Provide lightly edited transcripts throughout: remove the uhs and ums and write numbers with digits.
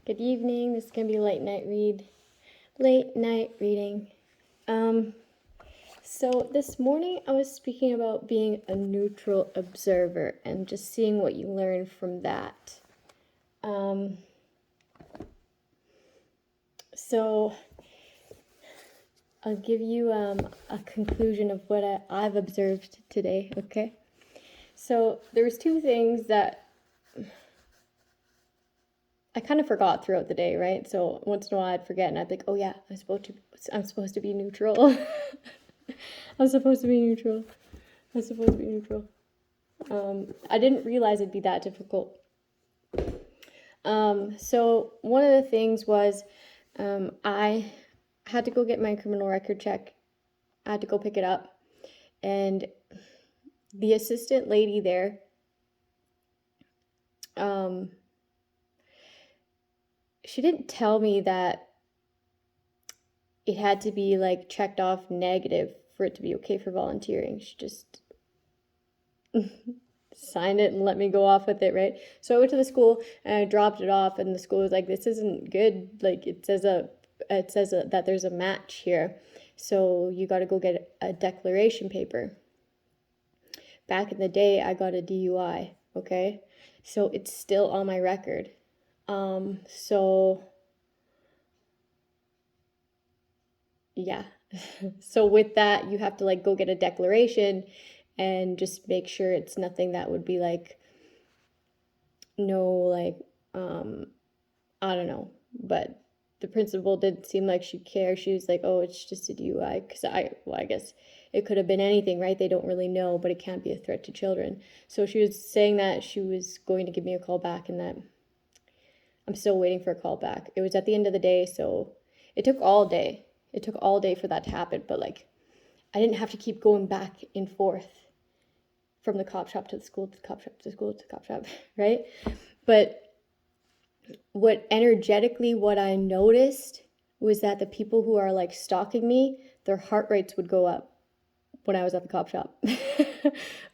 Good evening. This is gonna be a late night reading. So this morning I was speaking about being a neutral observer and just seeing what you learn from that. So I'll give you a conclusion of what I've observed today. Okay. So there was two things that I kind of forgot throughout the day, right? So once in a while I'd forget and I'd be like, oh yeah, I'm supposed to be neutral. I'm supposed to be neutral. I didn't realize it'd be that difficult. So one of the things was I had to go get my criminal record check. I had to go pick it up. And the assistant lady there, she didn't tell me that it had to be like checked off negative for it to be okay for volunteering. She just signed it and let me go off with it, right? So I went to the school and I dropped it off, and the school was like, this isn't good. Like it says that there's a match here. So you got to go get a declaration paper. Back in the day, I got a DUI, okay? So it's still on my record. So yeah. So with that, you have to like go get a declaration and just make sure it's nothing that would be like, no, like, I don't know, but the principal didn't seem like she cared. She was like, oh, it's just a DUI, because I guess it could have been anything, right? They don't really know, but it can't be a threat to children. So she was saying that she was going to give me a call back, and that I'm still waiting for a call back. It was at the end of the day, so it took all day. It took all day for that to happen, but like, I didn't have to keep going back and forth from the cop shop to the school, to the cop shop, to the school, to the cop shop, right? But what I noticed was that the people who are like stalking me, their heart rates would go up when I was at the cop shop.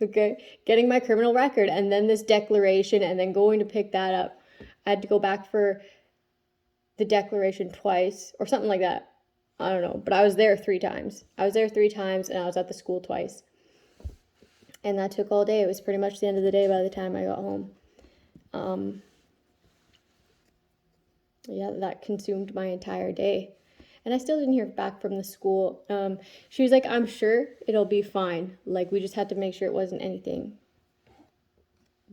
Okay, getting my criminal record and then this declaration and then going to pick that up. I had to go back for the declaration twice or something like that. I don't know, but I was there 3 times. And I was at the school twice. And that took all day. It was pretty much the end of the day by the time I got home. Yeah, that consumed my entire day. And I still didn't hear back from the school. She was like, I'm sure it'll be fine. Like, we just had to make sure it wasn't anything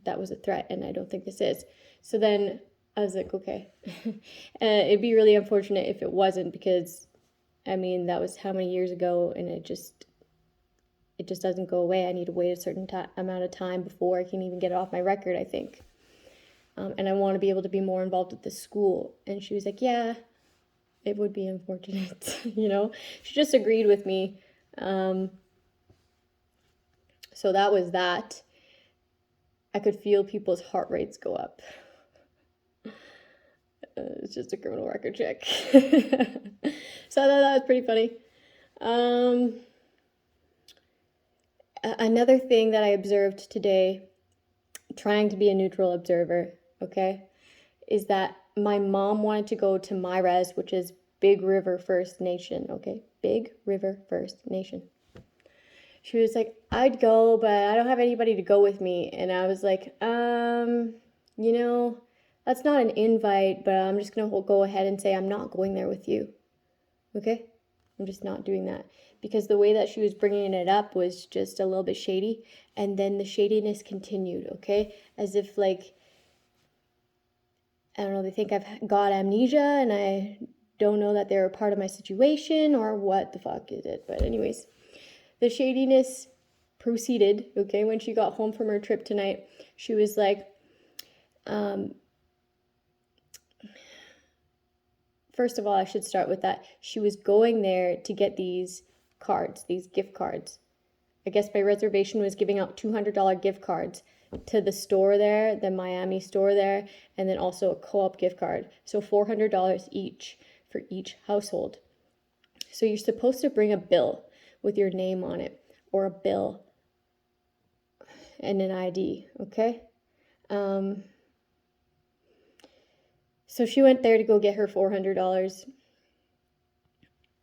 that was a threat, and I don't think this is. So then I was like, okay. It'd be really unfortunate if it wasn't, because, I mean, that was how many years ago, and it just doesn't go away. I need to wait a certain amount of time before I can even get it off my record, I think. And I want to be able to be more involved with the school. And she was like, yeah, it would be unfortunate, you know? She just agreed with me. So that was that. I could feel people's heart rates go up. It's just a criminal record check. So I thought that was pretty funny. Another thing that I observed today, trying to be a neutral observer, okay, is that my mom wanted to go to my res, which is Big River First Nation, okay? Big River First Nation. She was like, I'd go, but I don't have anybody to go with me. And I was like, you know, that's not an invite, but I'm just going to go ahead and say I'm not going there with you, okay? I'm just not doing that. Because the way that she was bringing it up was just a little bit shady. And then the shadiness continued, okay? As if like, I don't know, they think I've got amnesia and I don't know that they're a part of my situation, or what the fuck is it? But anyways, the shadiness proceeded, okay? When she got home from her trip tonight, she was like, first of all, I should start with that. She was going there to get these cards, these gift cards. I guess my reservation was giving out $200 gift cards to the store there, the Miami store there, and then also a co-op gift card. So $400 each for each household. So you're supposed to bring a bill with your name on it, or a bill and an ID, okay? So she went there to go get her $400.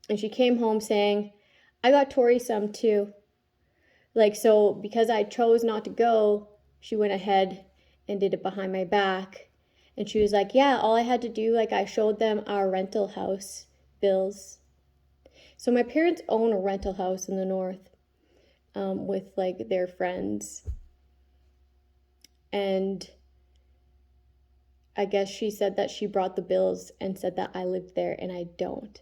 And she came home saying, I got Tori some too. Like, so because I chose not to go, she went ahead and did it behind my back. And she was like, yeah, all I had to do, like, I showed them our rental house bills. So my parents own a rental house in the north with, like, their friends. And I guess she said that she brought the bills and said that I lived there and I don't.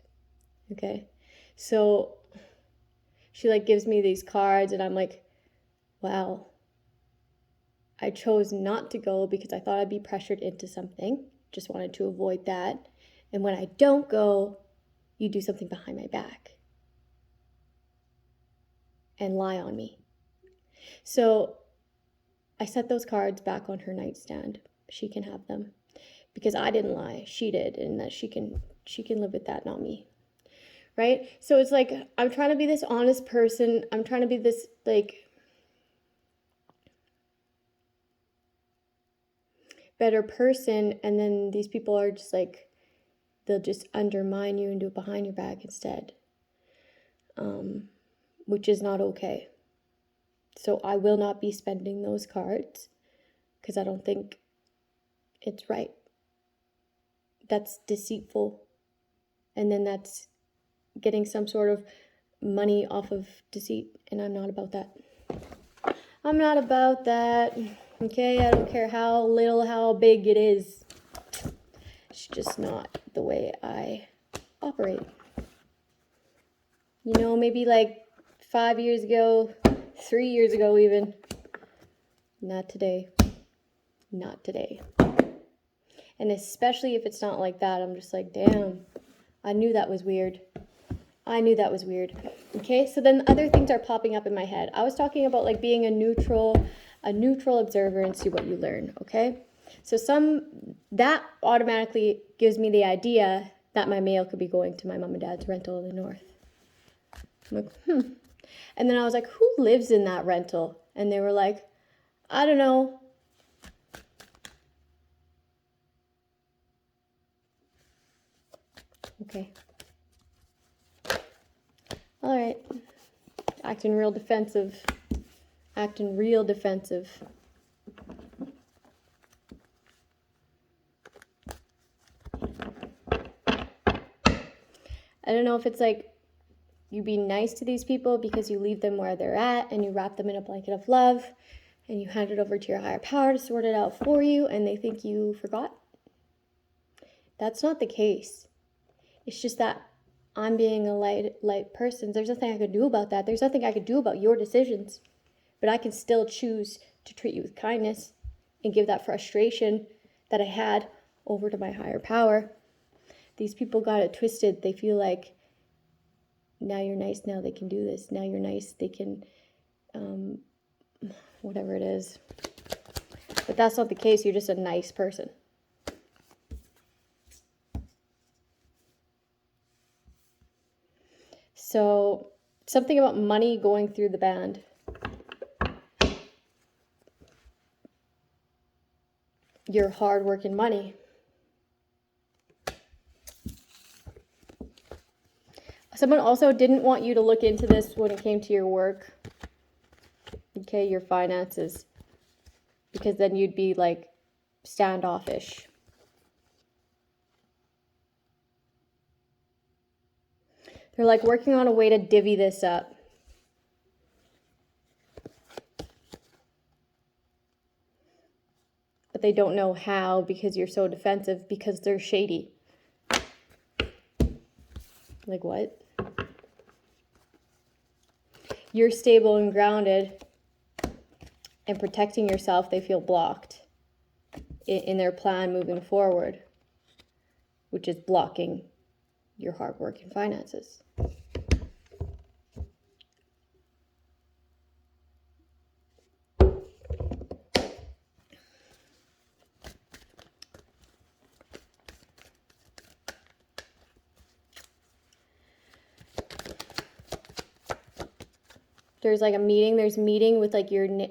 Okay? So she, like, gives me these cards and I'm like, wow. I chose not to go because I thought I'd be pressured into something. Just wanted to avoid that. And when I don't go, you do something behind my back and lie on me. So I set those cards back on her nightstand. She can have them because I didn't lie. She did, and that she can live with that, not me. Right? So it's like I'm trying to be this honest person. I'm trying to be this, like, better person, and then these people are just like, they'll just undermine you and do it behind your back instead, which is not okay. So I will not be spending those cards because I don't think it's right. That's deceitful, and then that's getting some sort of money off of deceit, and I'm not about that. I'm not about that. Okay, I don't care how little, how big it is. It's just not the way I operate. You know, maybe like 5 years ago, 3 years ago even. Not today. Not today. And especially if it's not like that, I'm just like, damn, I knew that was weird. I knew that was weird. Okay, so then other things are popping up in my head. I was talking about, like, being a neutral observer and see what you learn, okay? So that automatically gives me the idea that my mail could be going to my mom and dad's rental in the north. I'm like, And then I was like, who lives in that rental? And they were like, I don't know. Okay. All right. Acting real defensive. Acting real defensive. I don't know if it's like you be nice to these people because you leave them where they're at and you wrap them in a blanket of love and you hand it over to your higher power to sort it out for you and they think you forgot. That's not the case. It's just that I'm being a light person. There's nothing I could do about that. There's nothing I could do about your decisions. But I can still choose to treat you with kindness and give that frustration that I had over to my higher power. These people got it twisted. They feel like, now you're nice, now they can do this. Now you're nice, they can, whatever it is. But that's not the case. You're just a nice person. So, something about money going through the band. Your hard-working money. Someone also didn't want you to look into this when it came to your work. Okay, your finances. Because then you'd be like standoffish. They're like working on a way to divvy this up. But they don't know how because you're so defensive because they're shady. Like what? You're stable and grounded and protecting yourself. They feel blocked in their plan moving forward, which is blocking your hard work and finances. There's like a meeting. There's meeting with like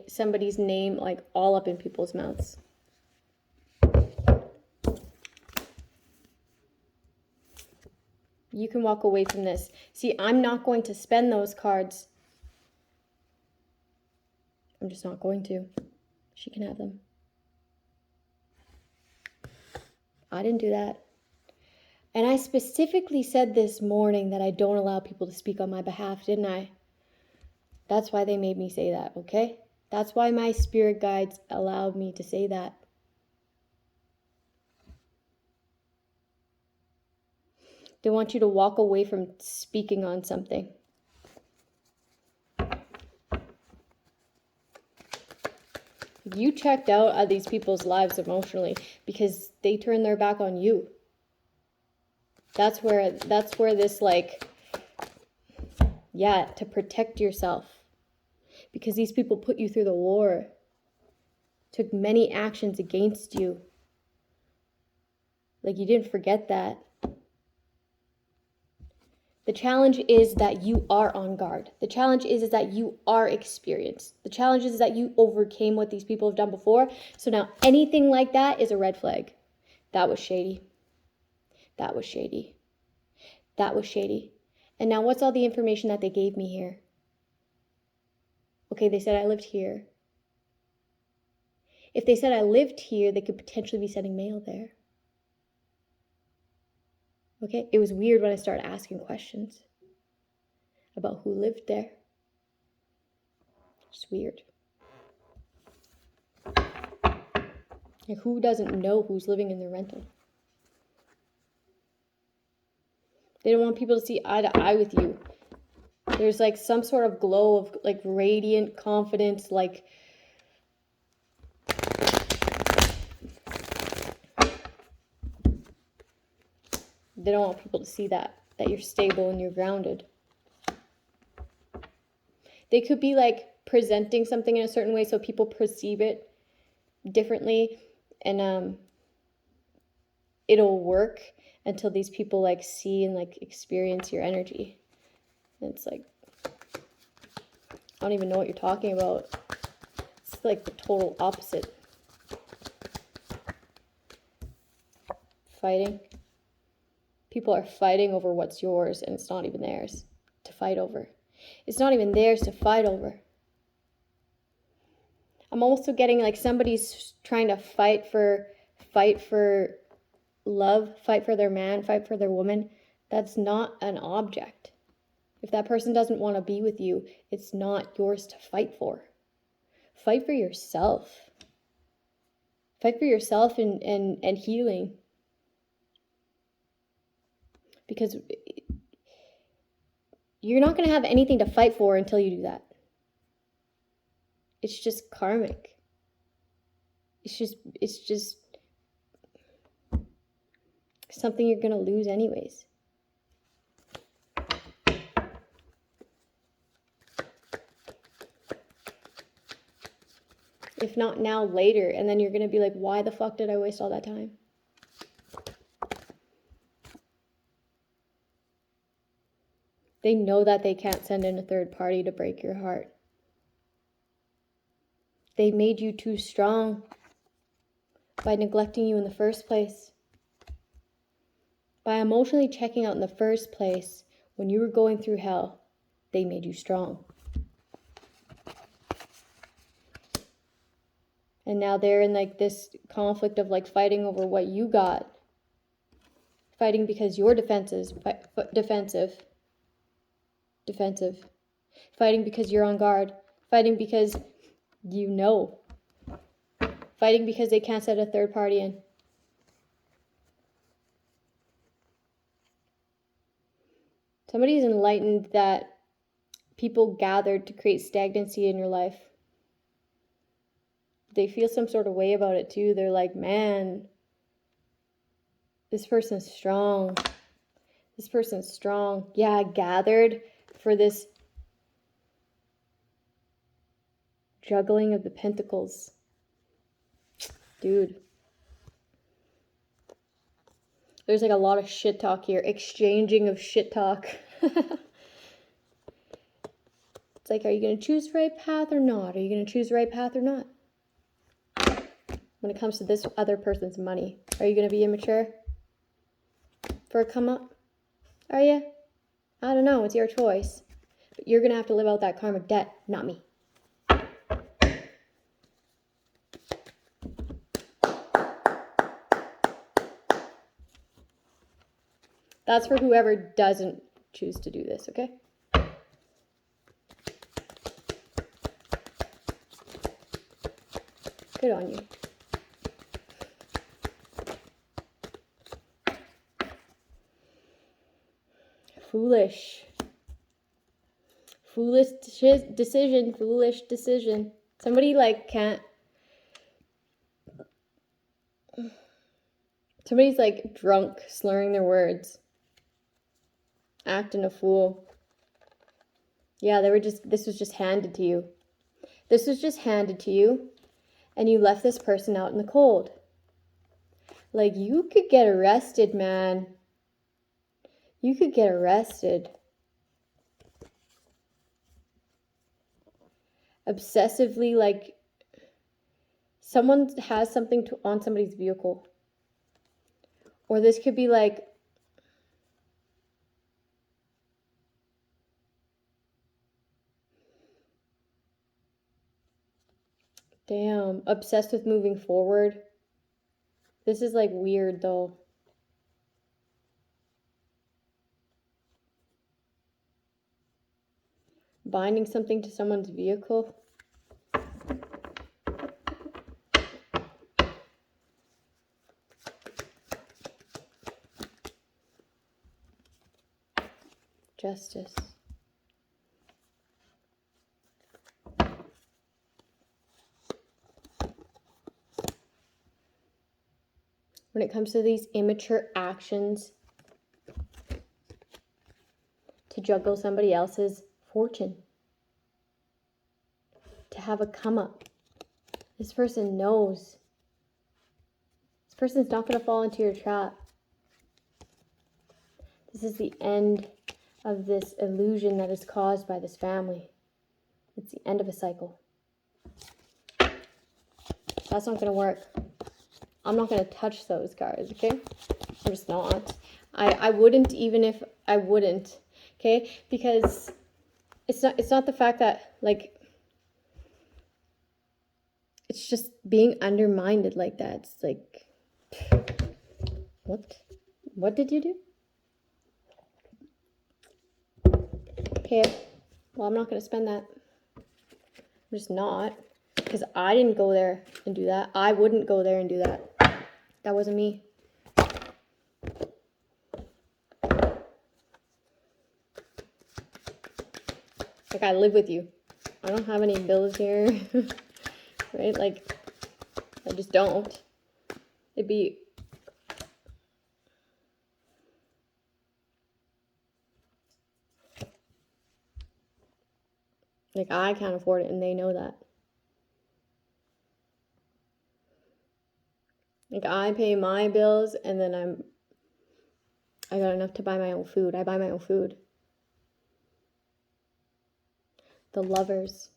somebody's name like all up in people's mouths. You can walk away from this. See, I'm not going to spend those cards. I'm just not going to. She can have them. I didn't do that. And I specifically said this morning that I don't allow people to speak on my behalf, didn't I? That's why they made me say that, okay? That's why my spirit guides allowed me to say that. They want you to walk away from speaking on something. You checked out of these people's lives emotionally because they turned their back on you. That's where this, like, yeah, to protect yourself. Because these people put you through the war. Took many actions against you. Like, you didn't forget that. The challenge is that you are on guard. The challenge is that you are experienced. The challenge is that you overcame what these people have done before. So now anything like that is a red flag. That was shady. That was shady. That was shady. And now what's all the information that they gave me here? Okay, they said I lived here. If they said I lived here, they could potentially be sending mail there. Okay, it was weird when I started asking questions about who lived there. It's weird. Like, who doesn't know who's living in their rental? They don't want people to see eye to eye with you. There's like some sort of glow of like radiant confidence, like they don't want people to see that you're stable and you're grounded. They could be like presenting something in a certain way so people perceive it differently, and it'll work until these people like see and like experience your energy. And it's like, I don't even know what you're talking about. It's like the total opposite. Fighting. People are fighting over what's yours, and it's not even theirs to fight over. It's not even theirs to fight over. I'm also getting like somebody's trying to fight for love, fight for their man, fight for their woman. That's not an object. If that person doesn't want to be with you, it's not yours to fight for. Fight for yourself. Fight for yourself and healing. Because you're not going to have anything to fight for until you do that. It's just karmic. It's just something you're going to lose anyways. If not now, later. And then you're going to be like, why the fuck did I waste all that time? They know that they can't send in a third party to break your heart. They made you too strong by neglecting you in the first place. By emotionally checking out in the first place when you were going through hell, they made you strong. And now they're in like this conflict of like fighting over what you got. Fighting because you're defensive. Fighting because you're on guard. Fighting because you know. Fighting because they can't set a third party in. Somebody's enlightened that people gathered to create stagnancy in your life. They feel some sort of way about it too. They're like, man, this person's strong. This person's strong. Yeah, I gathered for this juggling of the pentacles. Dude. There's like a lot of shit talk here. Exchanging of shit talk. It's like, are you going to choose the right path or not? Are you going to choose the right path or not? When it comes to this other person's money, are you going to be immature for a come up? Are you? I don't know. It's your choice. But you're going to have to live out that karmic debt, not me. That's for whoever doesn't choose to do this, okay? Good on you. Foolish. Foolish decision. Foolish decision. Somebody like can't. Somebody's like drunk, slurring their words. Acting a fool. Yeah, this was just handed to you. This was just handed to you, and you left this person out in the cold. Like, you could get arrested, man. You could get arrested. Obsessively, like, someone has something on somebody's vehicle. Or this could be like, damn, obsessed with moving forward. This is like weird though. Binding something to someone's vehicle. Justice. When it comes to these immature actions to juggle somebody else's fortune, to have a come up, this person knows. This person's not going to fall into your trap. This is the end of this illusion that is caused by this family. It's the end of a cycle. That's not going to work. I'm not going to touch those cards, okay? I'm just not. I wouldn't, even if I wouldn't, okay? Because it's not the fact that, like, it's just being undermined like that. It's like, what did you do? Okay, well, I'm not going to spend that. I'm just not. Because I didn't go there and do that. I wouldn't go there and do that. That wasn't me. Like, I live with you. I don't have any bills here. Right? Like, I just don't. It'd be... like, I can't afford it, and they know that. Like, I pay my bills, and then I got enough to buy my own food. I buy my own food. The Lovers.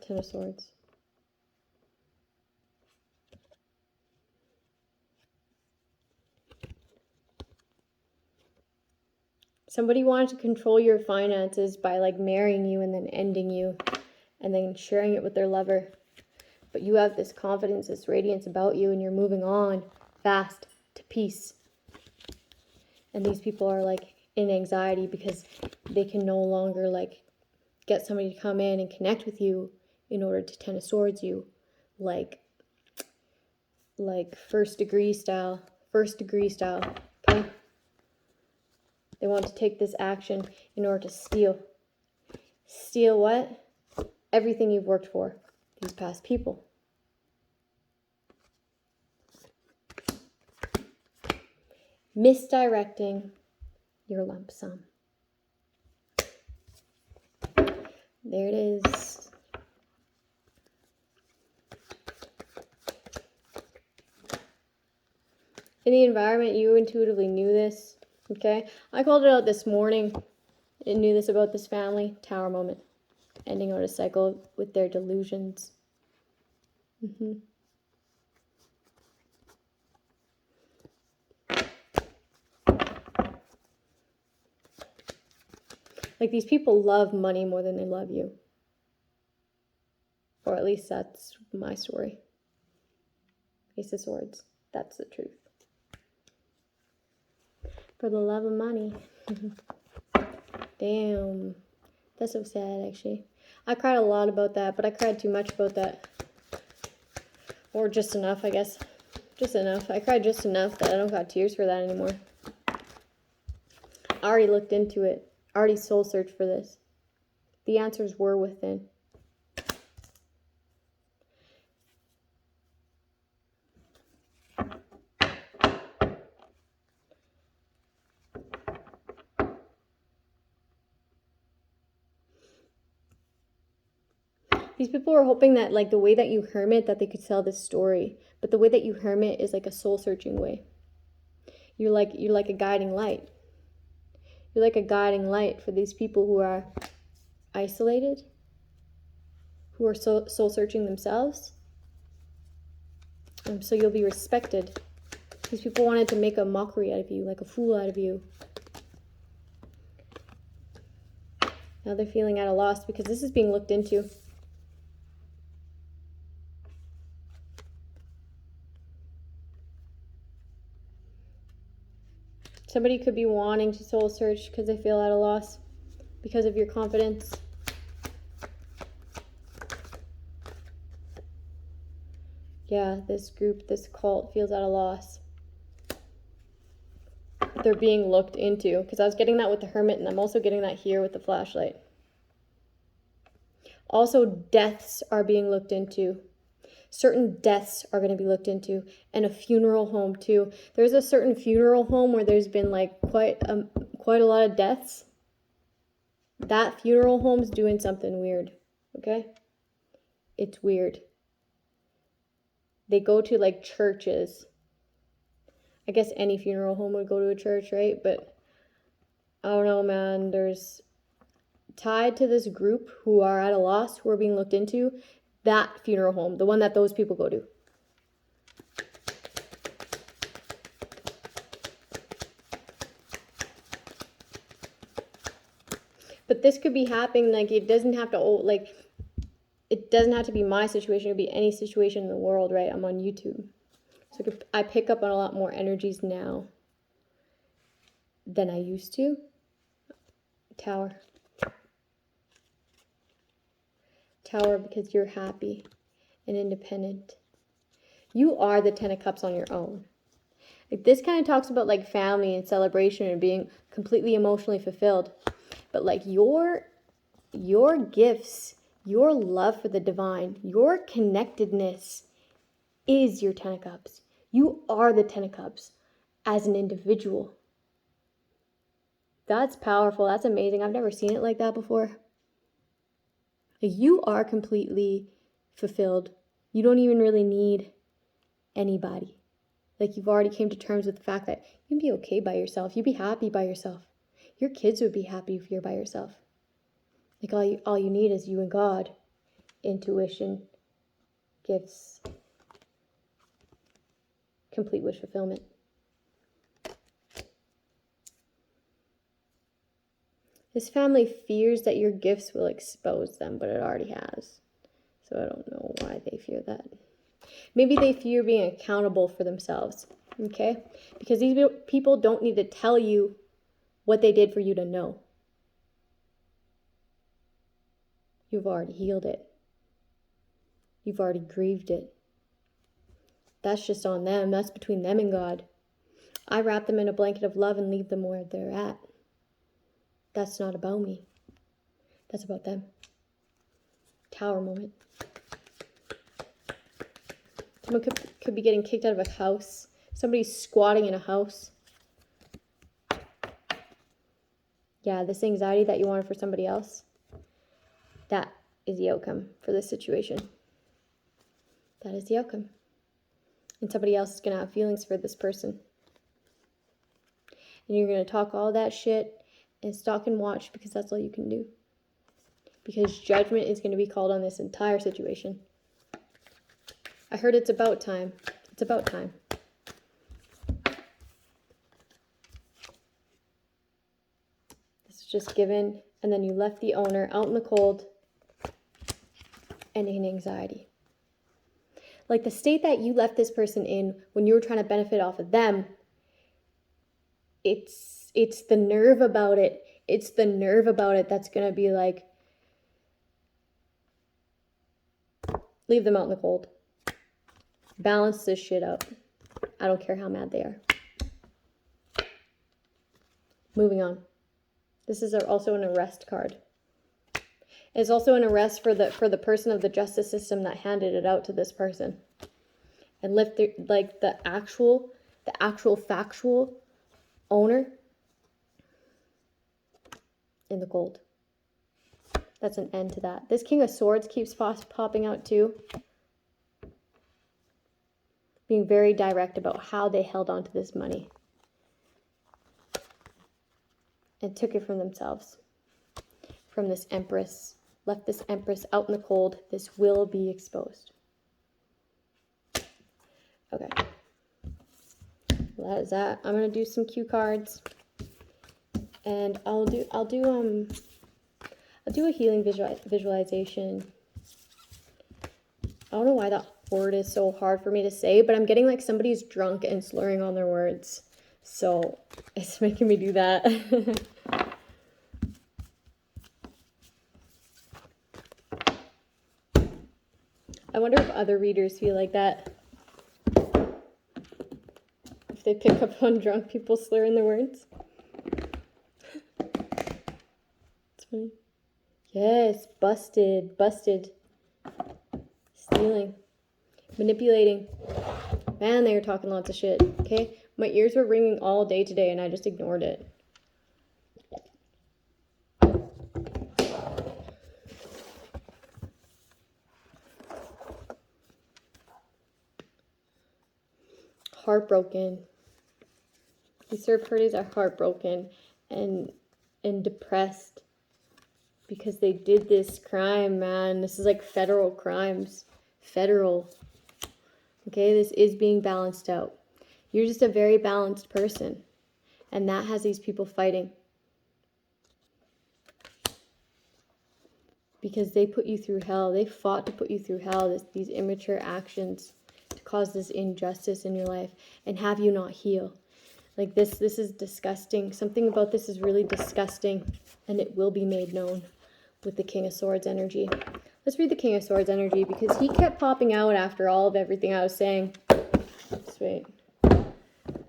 Ten of Swords. Somebody wanted to control your finances by, like, marrying you and then ending you and then sharing it with their lover. But you have this confidence, this radiance about you, and you're moving on fast to peace. And these people are, like, in anxiety because they can no longer, like, get somebody to come in and connect with you in order to Ten of Swords you. Like first degree style. Okay? They want to take this action in order to steal. Steal what? Everything you've worked for, these past people. Misdirecting your lump sum. There it is. In the environment, you intuitively knew this, okay? I called it out this morning. I knew this about this family. Tower moment. Ending out a cycle with their delusions. Like, these people love money more than they love you. Or at least that's my story. Ace of Swords. That's the truth. For the love of money. Damn. That's so sad, actually. I cried a lot about that, but I cried too much about that. Or just enough, I guess. Just enough. I cried just enough that I don't got tears for that anymore. I already looked into it. I already soul searched for this. The answers were within. These people are hoping that, like, the way that you hermit, that they could sell this story. But the way that you hermit is like a soul-searching way. You're like a guiding light. You're like a guiding light for these people who are isolated, who are soul-searching themselves. So you'll be respected. These people wanted to make a mockery out of you, like a fool out of you. Now they're feeling at a loss because this is being looked into. Somebody could be wanting to soul search because they feel at a loss because of your confidence. Yeah, this group, this cult feels at a loss. They're being looked into, because I was getting that with the Hermit, and I'm also getting that here with the flashlight. Also, deaths are being looked into. Certain deaths are going to be looked into, and a funeral home too. There's a certain funeral home where there's been like quite a lot of deaths. That funeral home's doing something weird, okay? It's weird. They go to like churches. I guess any funeral home would go to a church, right? But I don't know, man. There's tied to this group who are at a loss, who are being looked into. That funeral home, the one that those people go to. But this could be happening, like, it doesn't have to, like, it doesn't have to be my situation. It could be any situation in the world, right? I'm on YouTube. So I pick up on a lot more energies now than I used to. Tower. Tower, because you're happy and independent. You are the 10 of Cups on your own. Like, this kind of talks about like family and celebration and being completely emotionally fulfilled. But like your gifts, your love for the divine, your connectedness is your 10 of Cups. You are the 10 of Cups as an individual. That's powerful. That's amazing. I've never seen it like that before. You are completely fulfilled. You don't even really need anybody. Like, you've already came to terms with the fact that you can be okay by yourself. You'd be happy by yourself. Your kids would be happy if you're by yourself. Like, all you need is you and God. Intuition, gifts, complete wish fulfillment. This family fears that your gifts will expose them, but it already has. So I don't know why they fear that. Maybe they fear being accountable for themselves, okay? Because these people don't need to tell you what they did for you to know. You've already healed it. You've already grieved it. That's just on them. That's between them and God. I wrap them in a blanket of love and leave them where they're at. That's not about me. That's about them. Tower moment. Someone could be getting kicked out of a house. Somebody's squatting in a house. Yeah, this anxiety that you wanted for somebody else, that is the outcome for this situation. That is the outcome. And somebody else is going to have feelings for this person. And you're going to talk all that shit and stalk and watch, because that's all you can do. Because judgment is going to be called on this entire situation. I heard it's about time. It's about time. This is just given, and then you left the owner out in the cold and in anxiety. Like the state that you left this person in when you were trying to benefit off of them, it's the nerve about it. It's the nerve about it that's going to be like, leave them out in the cold. Balance this shit out. I don't care how mad they are. Moving on. This is also an arrest card. It's also an arrest for the person of the justice system that handed it out to this person. And lift the actual factual owner in the cold. That's an end to that. This King of Swords keeps popping out too. Being very direct about how they held on to this money. And took it from themselves. From this Empress. Left this Empress out in the cold. This will be exposed. Okay. Well, that is that. I'm going to do some cue cards. And I'll do a healing visualization. I don't know why that word is so hard for me to say, but I'm getting like somebody's drunk and slurring on their words. So it's making me do that. I wonder if other readers feel like that. If they pick up on drunk people slurring their words. It's funny. Yes, busted. Stealing. Manipulating. Man, they were talking lots of shit. Okay? My ears were ringing all day today and I just ignored it. Heartbroken. These third parties are heartbroken and depressed because they did this crime, man. This is like federal crimes. Federal. Okay, this is being balanced out. You're just a very balanced person. And that has these people fighting. Because they put you through hell. They fought to put you through hell. These immature actions to cause this injustice in your life. And have you not heal. Like this is disgusting. Something about this is really disgusting. And it will be made known with the King of Swords energy. Let's read the King of Swords energy because he kept popping out after all of everything I was saying. Just wait.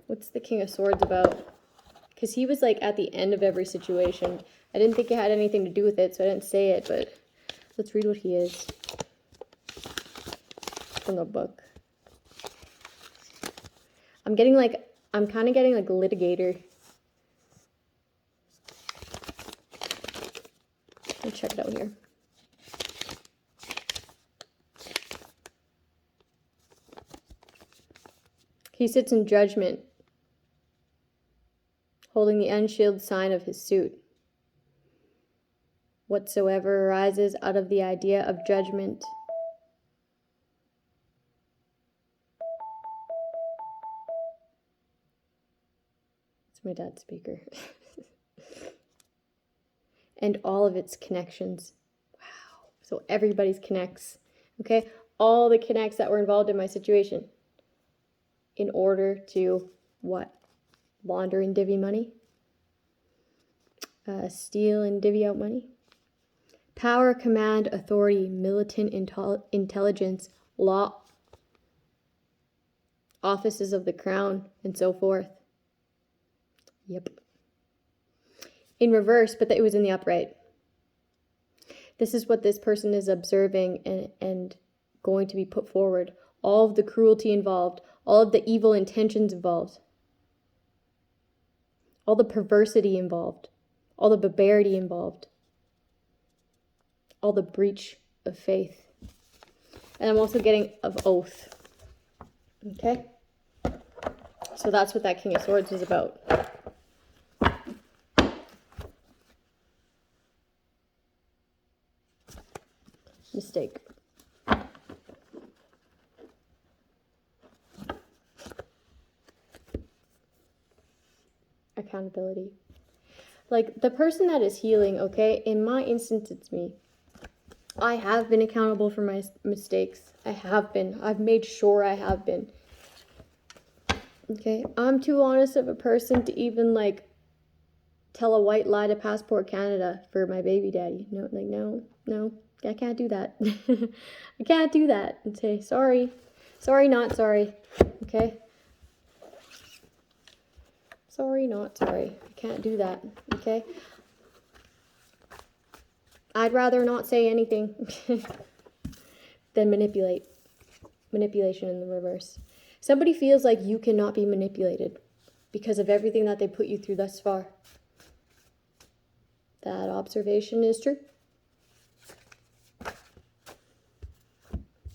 What's the King of Swords about? Because he was like at the end of every situation. I didn't think it had anything to do with it, so I didn't say it, but let's read what he is. From the book. I'm kind of getting like a litigator. Let's check it out here. He sits in judgment, holding the unshielded sign of his suit. Whatsoever arises out of the idea of judgment. It's my dad's speaker. And all of its connections. Wow. So everybody's connects. Okay? All the connects that were involved in my situation. In order to what? Launder and divvy money? Steal and divvy out money? Power, command, authority, militant intelligence, law, offices of the crown, and so forth. Yep. In reverse, but that it was in the upright. This is what this person is observing and going to be put forward. All of the cruelty involved, all of the evil intentions involved, all the perversity involved, all the barbarity involved, all the breach of faith. And I'm also getting of oath. Okay? So that's what that King of Swords is about. Mistake. Accountability. Like, the person that is healing, okay, in my instance, it's me. I have been accountable for my mistakes. I have been. I've made sure I have been. Okay, I'm too honest of a person to even, like, tell a white lie to Passport Canada for my baby daddy. No, like, no, I can't do that. I can't do that and say, sorry, not sorry, okay? Sorry, not sorry. I can't do that, okay? I'd rather not say anything than manipulate. Manipulation in the reverse. Somebody feels like you cannot be manipulated because of everything that they put you through thus far. That observation is true.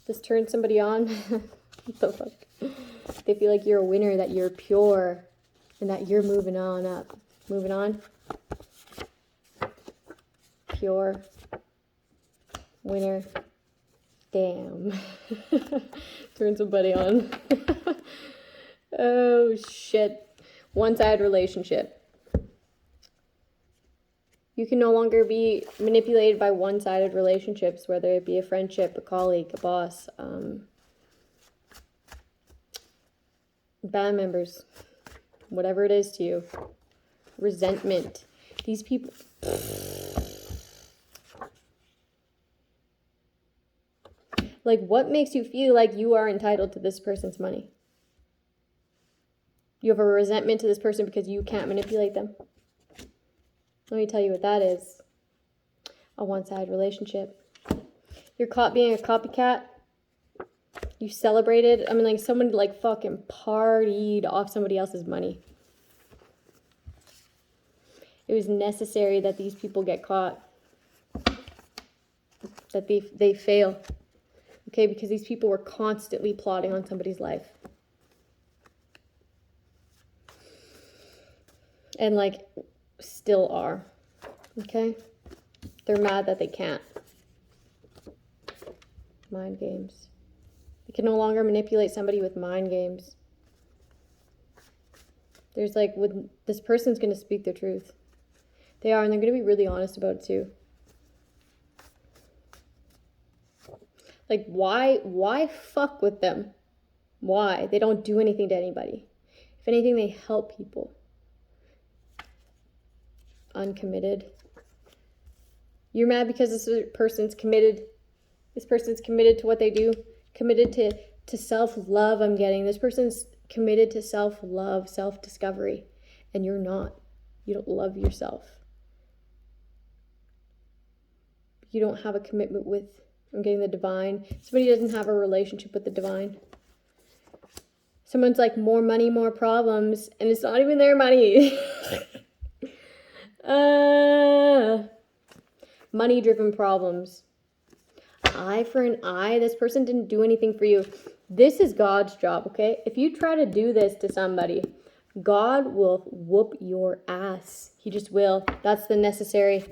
This turns somebody on. What the fuck? They feel like you're a winner, that you're pure, and that you're moving on up. Moving on. Pure. Winner. Damn. Turn somebody on. Oh, shit. One-sided relationship. You can no longer be manipulated by one-sided relationships, whether it be a friendship, a colleague, a boss, band members, whatever it is to you. Resentment. These people... Like, what makes you feel like you are entitled to this person's money? You have a resentment to this person because you can't manipulate them. Let me tell you what that is. A one-sided relationship. You're caught being a copycat. You celebrated. I mean, like, someone, like, fucking partied off somebody else's money. It was necessary that these people get caught. That they fail. Okay, because these people were constantly plotting on somebody's life. And, like, still are. Okay? They're mad that they can't. Mind games. You can no longer manipulate somebody with mind games. There's, like, this person's going to speak the truth. They are, and they're going to be really honest about it too. Like, why fuck with them? Why? They don't do anything to anybody. If anything, they help people. Uncommitted. You're mad because this person's committed. This person's committed to what they do. Committed to self-love, I'm getting. This person's committed to self-love, self-discovery. And you're not. You don't love yourself. You don't have a commitment with... I'm getting the divine. Somebody doesn't have a relationship with the divine. Someone's like, more money, more problems. And it's not even their money. Money-driven problems. Eye for an eye. This person didn't do anything for you. This is God's job, okay? If you try to do this to somebody, God will whoop your ass. He just will. That's necessary.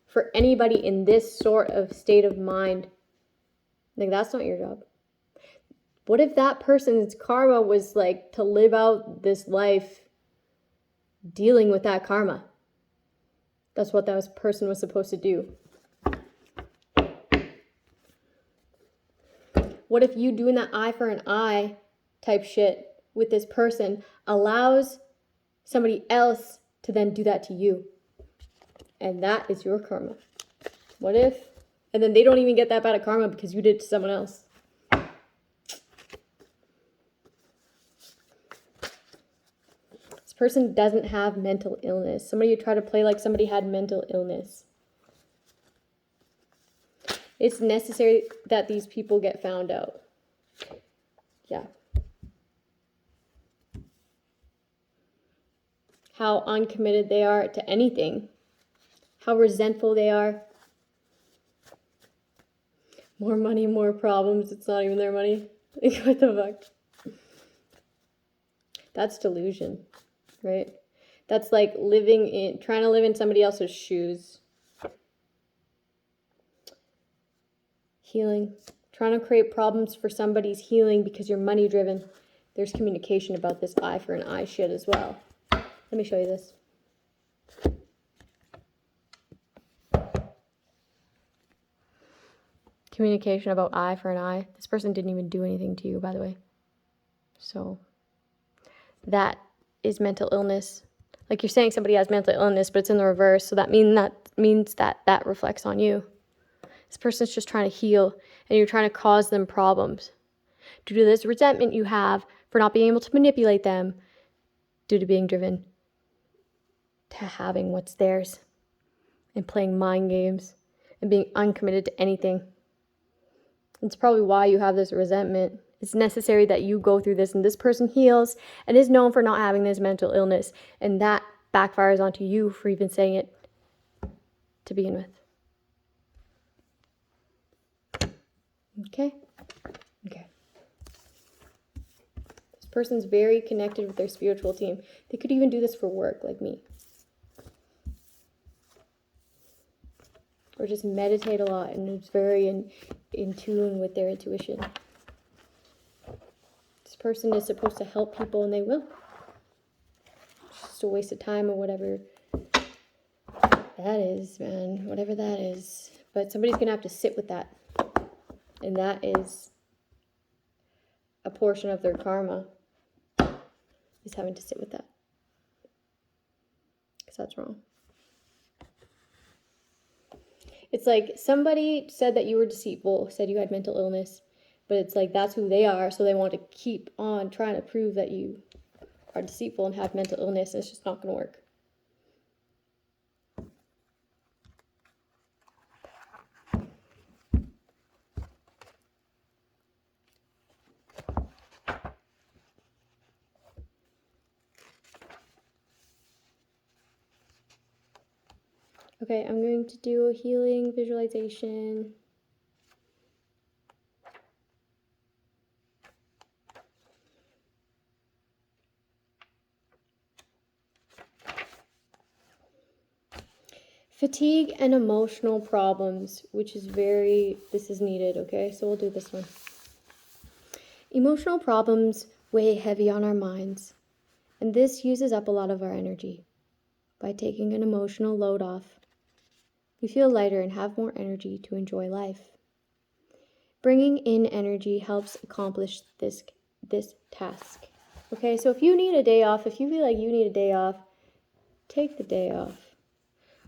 For anybody in this sort of state of mind. Like, that's not your job. What if that person's karma was like to live out this life dealing with that karma? That's what that person was supposed to do. What if you doing that eye for an eye type shit with this person allows somebody else to then do that to you? And that is your karma. What if? And then they don't even get that bad of karma because you did it to someone else. This person doesn't have mental illness. Somebody tried to play like somebody had mental illness. It's necessary that these people get found out. Yeah. How uncommitted they are to anything. How resentful they are. More money, more problems. It's not even their money. Like, what the fuck? That's delusion, right? That's like trying to live in somebody else's shoes. Healing. Trying to create problems for somebody's healing because you're money driven. There's communication about this eye for an eye shit as well. Let me show you this. Communication about eye for an eye. This person didn't even do anything to you, by the way. So that is mental illness. Like you're saying somebody has mental illness, but it's in the reverse. So that means that reflects on you. This person's just trying to heal, and you're trying to cause them problems. Due to this resentment you have for not being able to manipulate them, due to being driven to having what's theirs and playing mind games and being uncommitted to anything. It's probably why you have this resentment. It's necessary that you go through this, and this person heals and is known for not having this mental illness, and that backfires onto you for even saying it to begin with. Okay? Okay. This person's very connected with their spiritual team. They could even do this for work, like me. Or just meditate a lot, and it's very in tune with their intuition. This person is supposed to help people, and they will. It's just a waste of time or whatever that is, man. Whatever that is. But somebody's going to have to sit with that. And that is a portion of their karma, is having to sit with that. Because that's wrong. It's like somebody said that you were deceitful, said you had mental illness, but it's like that's who they are, so they want to keep on trying to prove that you are deceitful and have mental illness, and it's just not going to work. Okay, I'm going to do a healing visualization. Fatigue and emotional problems, which is this is needed, okay? So we'll do this one. Emotional problems weigh heavy on our minds, and this uses up a lot of our energy. By taking an emotional load off, we feel lighter and have more energy to enjoy life. Bringing in energy helps accomplish this task. Okay, so if you need a day off, if you feel like you need a day off, take the day off.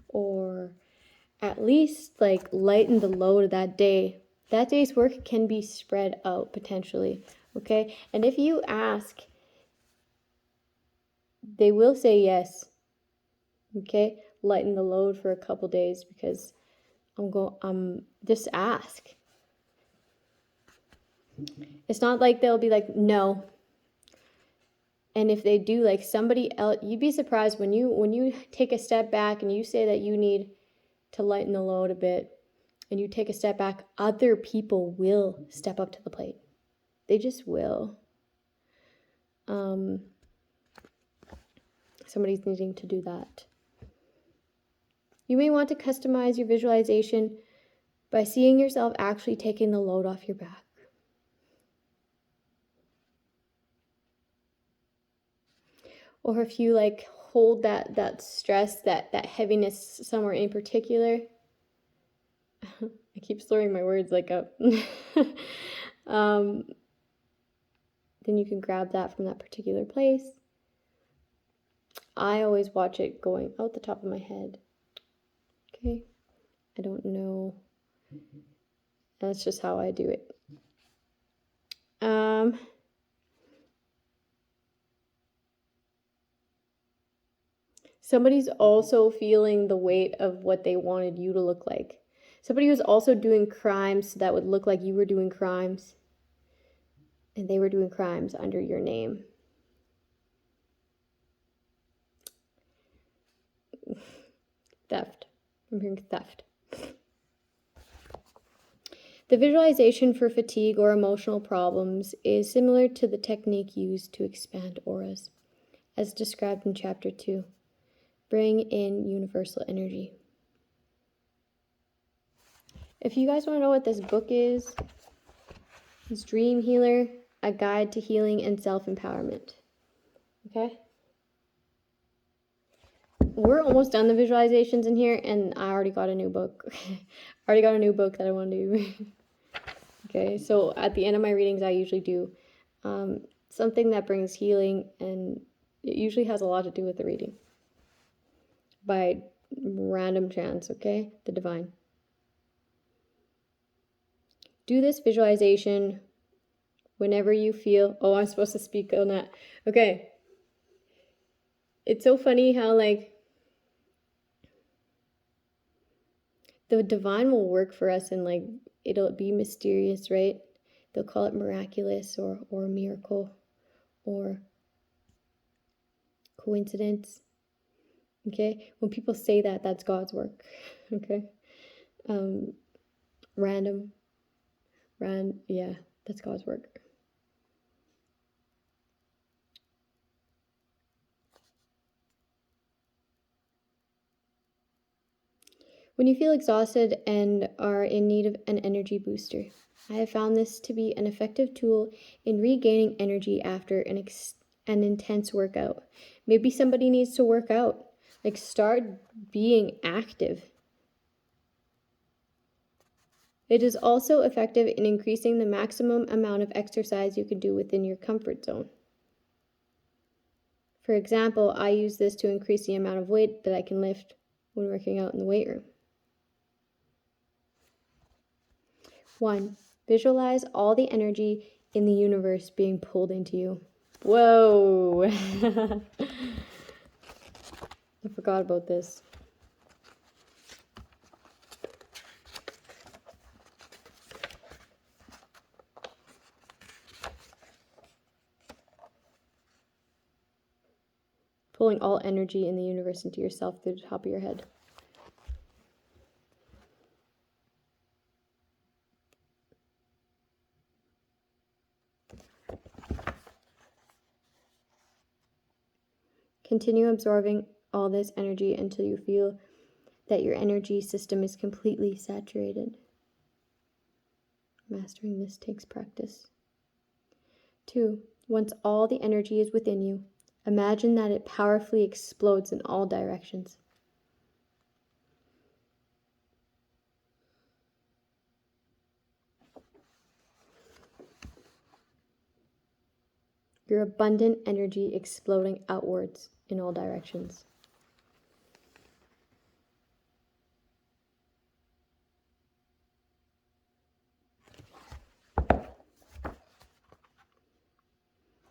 Or at least like lighten the load of that day. That day's work can be spread out potentially. Okay, and if you ask, they will say yes. Okay, lighten the load for a couple days because just ask. It's not like they'll be like no. And if they do, like somebody else, you'd be surprised when you take a step back and you say that you need to lighten the load a bit, and you take a step back, other people will step up to the plate. They just will. Somebody's needing to do that. You may want to customize your visualization by seeing yourself actually taking the load off your back. Or if you like hold that stress, that heaviness somewhere in particular. I keep slurring my words like up. Then you can grab that from that particular place. I always watch it going out the top of my head. Okay, I don't know. That's just how I do it. Somebody's also feeling the weight of what they wanted you to look like. Somebody was also doing crimes that would look like you were doing crimes. And they were doing crimes under your name. Theft. I'm hearing theft. The visualization for fatigue or emotional problems is similar to the technique used to expand auras, as described in Chapter 2. Bring in universal energy. If you guys want to know what this book is, it's Dream Healer, A Guide to Healing and Self-Empowerment. Okay? We're almost done the visualizations in here, and I already got a new book. I already got a new book that I want to do. Okay, so at the end of my readings, I usually do something that brings healing, and it usually has a lot to do with the reading by random chance, okay? The divine. Do this visualization whenever you feel, oh, I'm supposed to speak on that. Okay. It's so funny how, like, the divine will work for us, and, like, it'll be mysterious, right? They'll call it miraculous or a miracle or coincidence. Okay? When people say that, that's God's work. Okay? Random. Yeah, that's God's work. When you feel exhausted and are in need of an energy booster, I have found this to be an effective tool in regaining energy after an intense workout. Maybe somebody needs to work out. Like, start being active. It is also effective in increasing the maximum amount of exercise you can do within your comfort zone. For example, I use this to increase the amount of weight that I can lift when working out in the weight room. 1. Visualize all the energy in the universe being pulled into you. Whoa! I forgot about this. Pulling all energy in the universe into yourself through the top of your head. Continue absorbing all this energy until you feel that your energy system is completely saturated. Mastering this takes practice. 2. Once all the energy is within you, imagine that it powerfully explodes in all directions. Your abundant energy exploding outwards in all directions.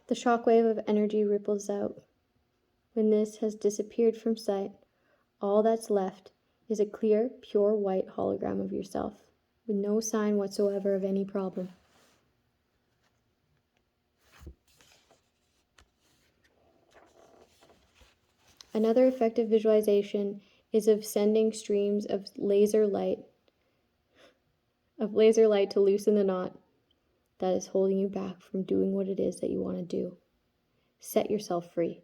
The shockwave of energy ripples out. When this has disappeared from sight, all that's left is a clear, pure white hologram of yourself, with no sign whatsoever of any problem. Another effective visualization is of sending streams of laser light to loosen the knot that is holding you back from doing what it is that you want to do. Set yourself free.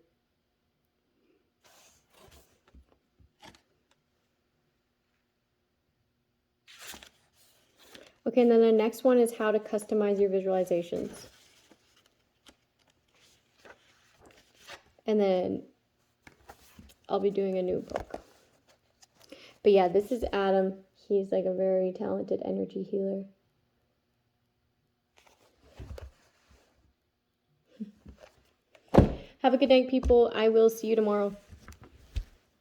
Okay, and then the next one is how to customize your visualizations. And then I'll be doing a new book. But yeah, this is Adam. He's like a very talented energy healer. Have a good night, people. I will see you tomorrow.